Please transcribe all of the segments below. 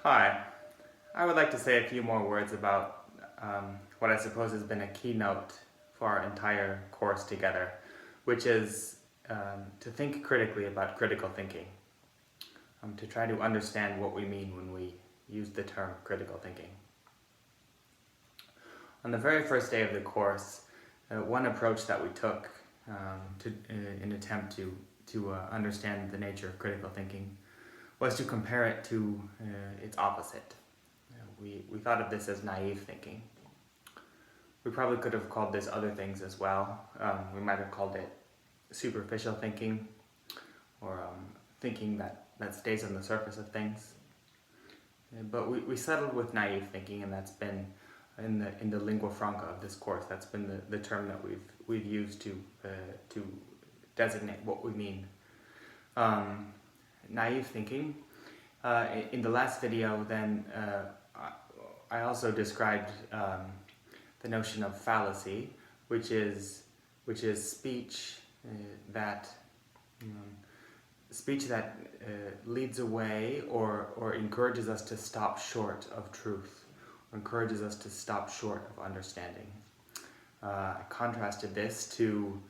Hi, I would like to say a few more words about what I suppose has been a keynote for our entire course together, which is to think critically about critical thinking, to try to understand what we mean when we use the term critical thinking. On the very first day of the course, one approach that we took in an attempt to understand the nature of critical thinking was to compare it to its opposite. We thought of this as naive thinking. We probably could have called this other things as well. We might have called it superficial thinking, or thinking that stays on the surface of things. But we settled with naive thinking, and that's been in the lingua franca of this course. That's been the term that we've used to designate what we mean. Naive thinking. In the last video, then I also described the notion of fallacy, which is speech that leads away or encourages us to stop short of truth, or encourages us to stop short of understanding. I contrasted this to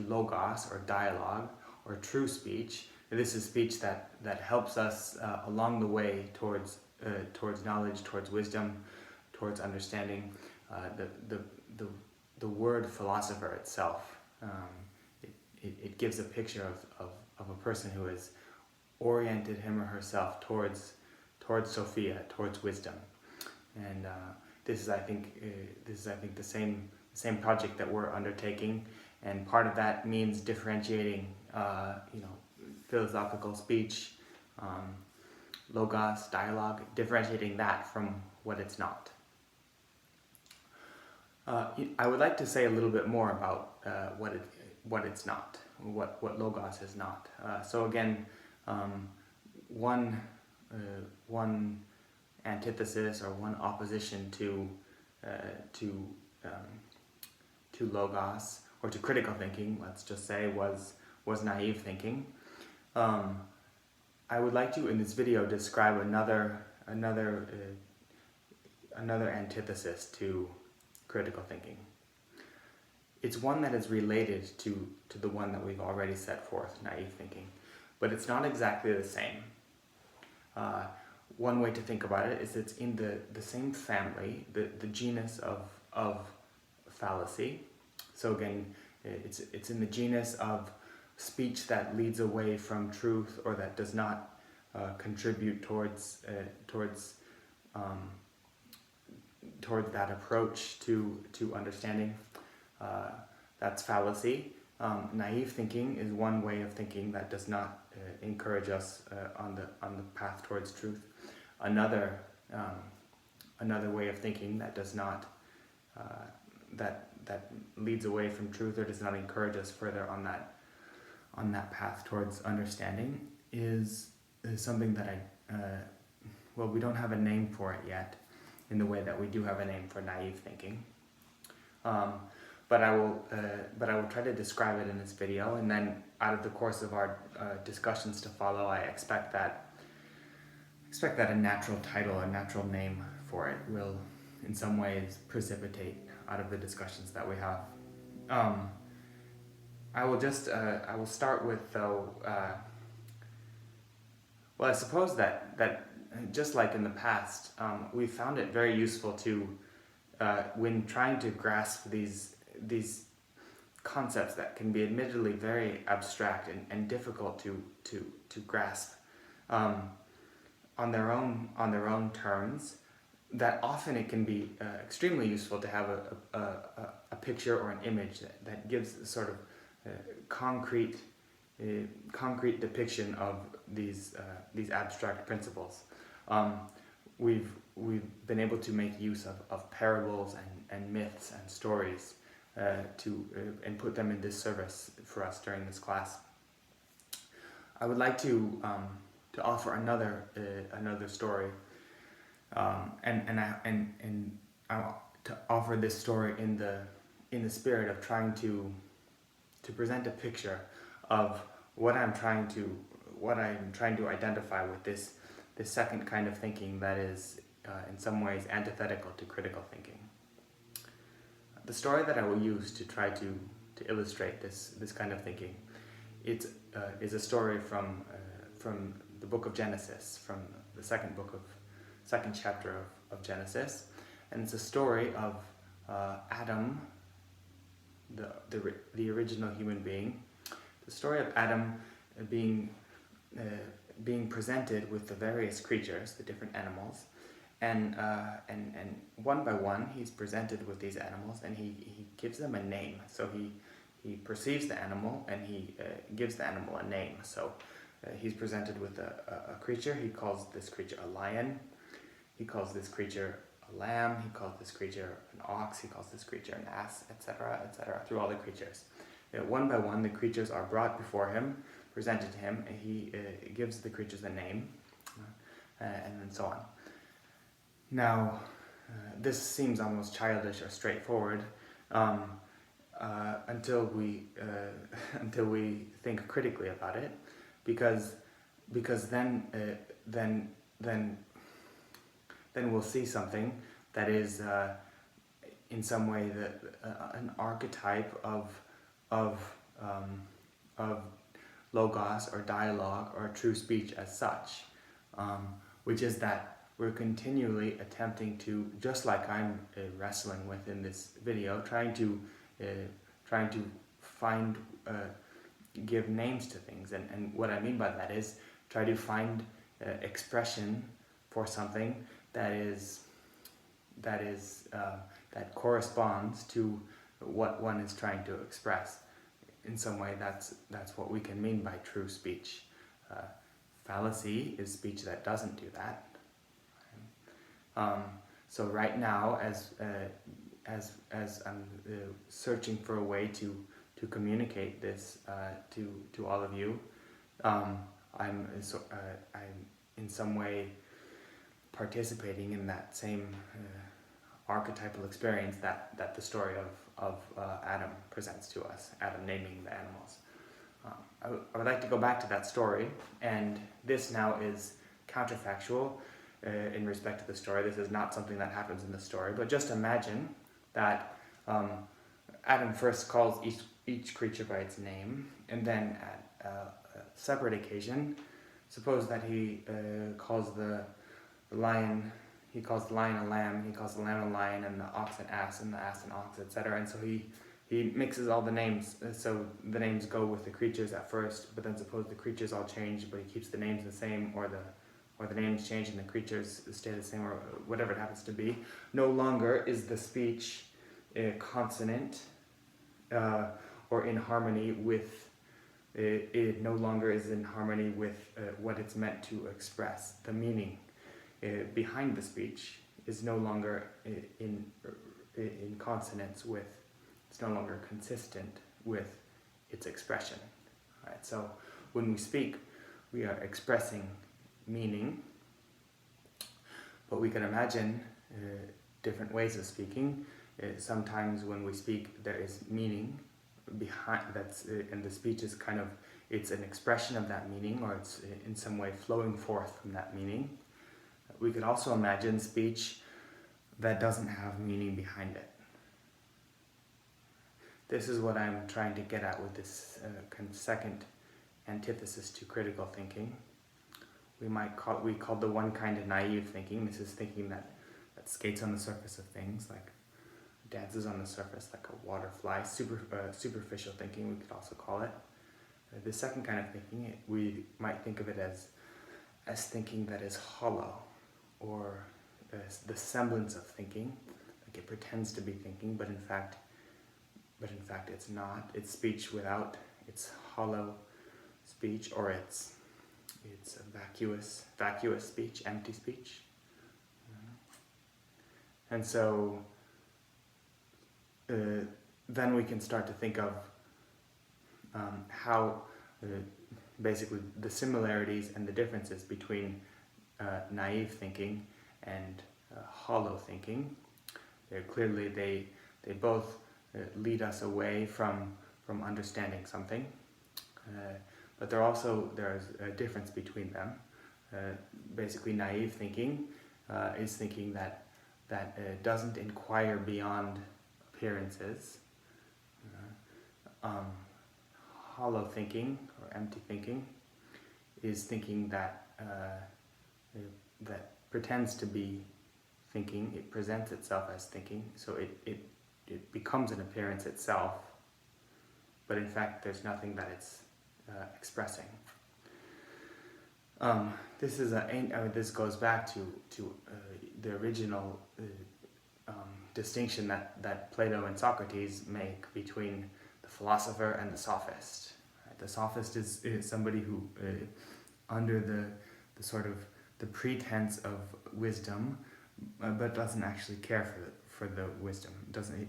logos, or dialogue, or true speech. This is speech that helps us along the way towards knowledge, towards wisdom, towards understanding. The word philosopher itself, it gives a picture of a person who has oriented him or herself towards Sophia, towards wisdom, and this is I think the same project that we're undertaking, and part of that means differentiating philosophical speech, logos, dialogue, differentiating that from what it's not. I would like to say a little bit more about what it's not, what logos is not. So again, one antithesis, or one opposition to logos, or to critical thinking, let's just say, was naive thinking. I would like to, in this video, describe another antithesis to critical thinking. It's one that is related to the one that we've already set forth, naive thinking, but it's not exactly the same. One way to think about it is it's in the same family, the genus of fallacy. So again, it's in the genus of speech that leads away from truth, or that does not contribute towards that approach to understanding. That's fallacy. Naive thinking is one way of thinking that does not encourage us on the path towards truth. Another way of thinking that does not that leads away from truth, or does not encourage us further on that path towards understanding, is something that we don't have a name for it yet, in the way that we do have a name for naive thinking. But I will try to describe it in this video, and then out of the course of our discussions to follow, I expect that a natural title, a natural name for it will in some ways precipitate out of the discussions that we have. I will start with, though, I suppose that just like in the past, we found it very useful to, when trying to grasp these concepts that can be admittedly very abstract and difficult to grasp on their own terms, that often it can be extremely useful to have a picture or an image that gives a sort of concrete depiction of these abstract principles. We've been able to make use of parables and myths and stories and put them in this service for us during this class. I would like to offer another story, and to offer this story in the spirit of trying to present a picture of what I'm trying to identify with this second kind of thinking that is in some ways antithetical to critical thinking. The story that I will use to try to illustrate this kind of thinking is a story from the book of Genesis, from the second chapter of Genesis, and it's a story of Adam, the original human being. The story of Adam being presented with the various creatures, the different animals, and one by one he's presented with these animals, and he gives them a name. So he perceives the animal and he gives the animal a name. So he's presented with a creature. He calls this creature a lion. He calls this creature a lamb. He calls this creature an ox. He calls this creature an ass, etc., etc., through all the creatures. One by one, the creatures are brought before him, presented to him, and he gives the creatures a name, and then so on. Now, this seems almost childish or straightforward until we think critically about it, because then we'll see something that is in some way an archetype of logos or dialogue or true speech as such, which is that we're continually attempting to, just like I'm wrestling with in this video, trying to find, give names to things, and what I mean by that is try to find expression for something that corresponds to what one is trying to express. In some way, that's what we can mean by true speech. Fallacy is speech that doesn't do that. So right now, as I'm searching for a way to communicate this to all of you, I'm in some way participating in that same archetypal experience that the story of Adam presents to us, Adam naming the animals. I would like to go back to that story, and this now is counterfactual in respect to the story. This is not something that happens in the story, but just imagine that Adam first calls each creature by its name, and then at a separate occasion, suppose that he calls the lion, he calls the lion a lamb, he calls the lamb a lion, and the ox an ass, and the ass an ox, etc. And so he mixes all the names, so the names go with the creatures at first, but then suppose the creatures all change, but he keeps the names the same, or the names change and the creatures stay the same, or whatever it happens to be. No longer is the speech consonant or in harmony with, it no longer is in harmony with what it's meant to express. The meaning behind the speech is no longer in consonance with, it's no longer consistent with its expression. Right? So when we speak, we are expressing meaning, but we can imagine different ways of speaking. Sometimes when we speak, there is meaning behind that's, and the speech is kind of, it's an expression of that meaning, or it's in some way flowing forth from that meaning. We could also imagine speech that doesn't have meaning behind it. This is what I'm trying to get at with this kind of second antithesis to critical thinking. We call the one kind of naive thinking. This is thinking that skates on the surface of things, like dances on the surface like a water fly. Superficial thinking, we could also call it. The second kind of thinking, we might think of it as thinking that is hollow, or the semblance of thinking, like it pretends to be thinking, but in fact it's not. It's speech without, it's hollow speech, or it's a vacuous speech, empty speech. And so then we can start to think of how basically the similarities and the differences between naive thinking and hollow thinking. Clearly they both lead us away from understanding something, but there's a difference between them. basically naive thinking is thinking that doesn't inquire beyond appearances. Hollow thinking or empty thinking is thinking that that pretends to be thinking. It presents itself as thinking, so it becomes an appearance itself, but in fact there's nothing that it's expressing. This goes back to the original distinction that Plato and Socrates make between the philosopher and the sophist. Right? The sophist is somebody who, under the sort of the pretense of wisdom, but doesn't actually care for the wisdom.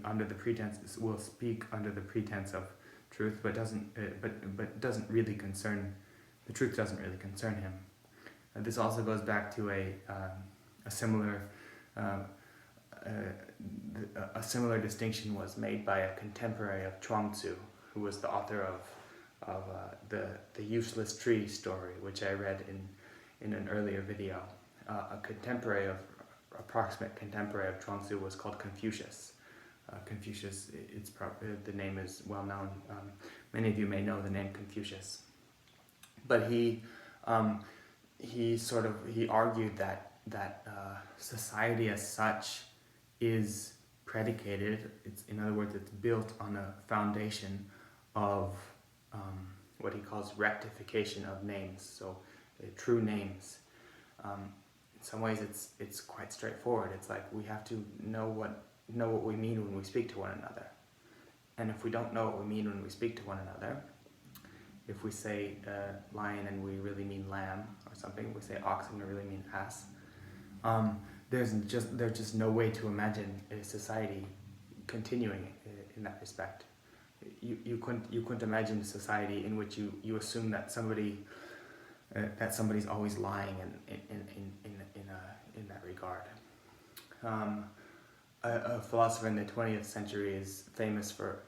Under the pretense will speak under the pretense of truth, but doesn't really concern. The truth doesn't really concern him. This also goes back to a similar distinction was made by a contemporary of Chuang Tzu, who was the author of the useless tree story, which I read in an earlier video. Approximate contemporary of Chuang Tzu was called Confucius. Confucius, the name is well known. Many of you may know the name Confucius. But he argued that society as such is predicated. In other words, it's built on a foundation of what he calls rectification of names. So true names. In some ways, it's quite straightforward. It's like we have to know what we mean when we speak to one another, and if we don't know what we mean when we speak to one another, if we say lion and we really mean lamb or something, we say ox and we really mean ass. There's just no way to imagine a society continuing in that respect. You couldn't imagine a society in which you assume that somebody's always lying in that regard. A philosopher in the 20th century is famous for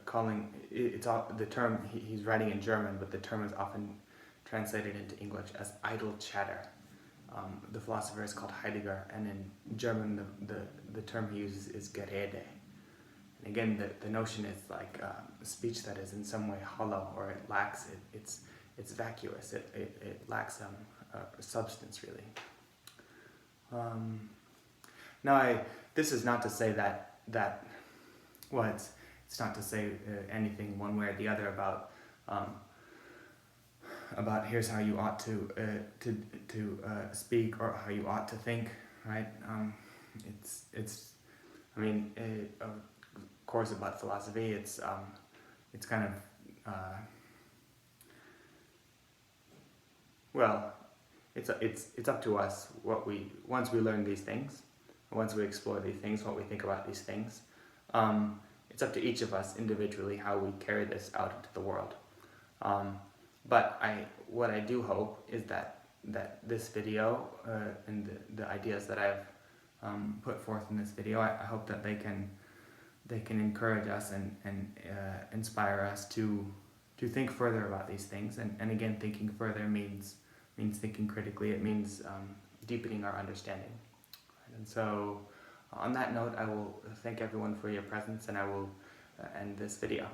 calling the term. He's writing in German, but the term is often translated into English as idle chatter. The philosopher is called Heidegger, and in German the term he uses is Gerede. And again, the notion is like speech that is in some way hollow, or it lacks it's vacuous. It lacks substance, really. Now, this is not to say that it's not to say anything one way or the other about here's how you ought to speak or how you ought to think, right? Of course, about philosophy, it's kind of it's up to us once we learn these things, once we explore these things, what we think about these things. It's up to each of us individually how we carry this out into the world. But what I do hope is that this video and the ideas that I've put forth in this video, I hope that they can encourage us and inspire us to think further about these things. And again, thinking further means thinking critically. It means deepening our understanding. And so, on that note, I will thank everyone for your presence, and I will end this video.